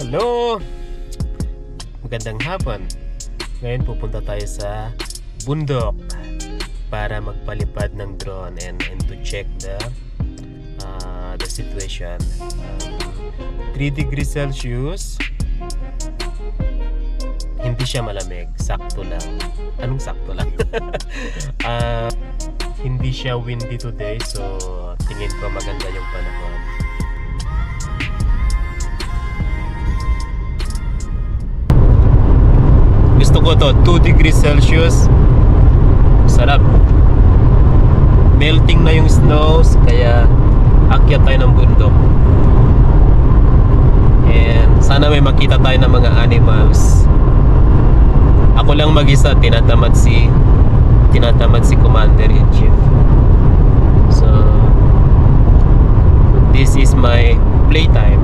Hello! Magandang hapon. Ngayon pupunta tayo sa bundok para magpalipad ng drone and to check the situation. 3 degrees Celsius. Hindi siya malamig. Sakto lang. Anong sakto lang? Hindi siya windy today, so tingin ko maganda yung panahon. Gusto ko to, 2 degrees Celsius. Sarap. Melting na yung snows, kaya akyat tayo ng bundok. And sana may makita tayo ng mga animals. Ako lang mag-isa, tinatamad si Commander-in-Chief. So this is my playtime.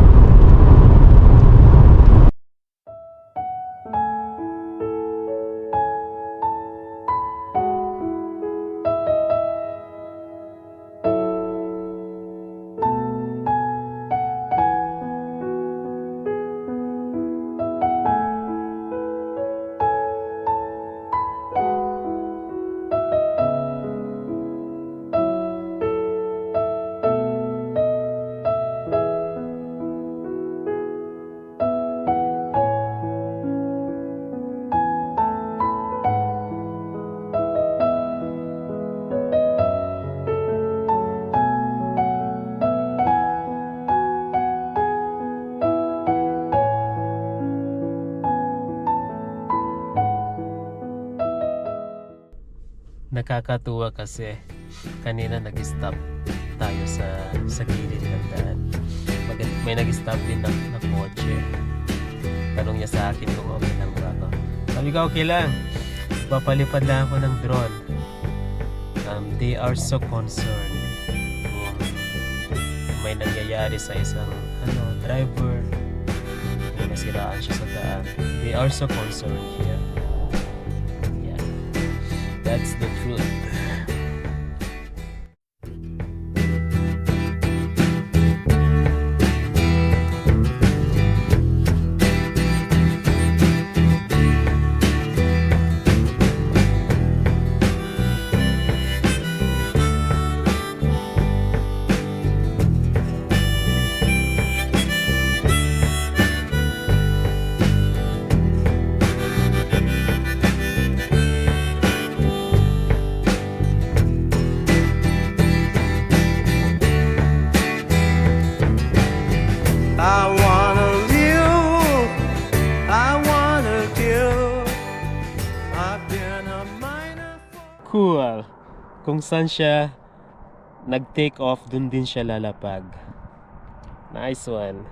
Nakakatuwa kasi kanina nag-stop tayo sa gilid ng daan. May nag-stop din na kotse. Tanong niya sa akin kung okay lang ba ako. Sabi ko okay lang. Papalipad lang ako ng drone. They are so concerned kung may nangyayari sa isang driver, kung nasiraan siya sa daan. They are so concerned here. That's the truth. Cool. Kung saan siya nag-take off, dun din siya lalapag. Nice one.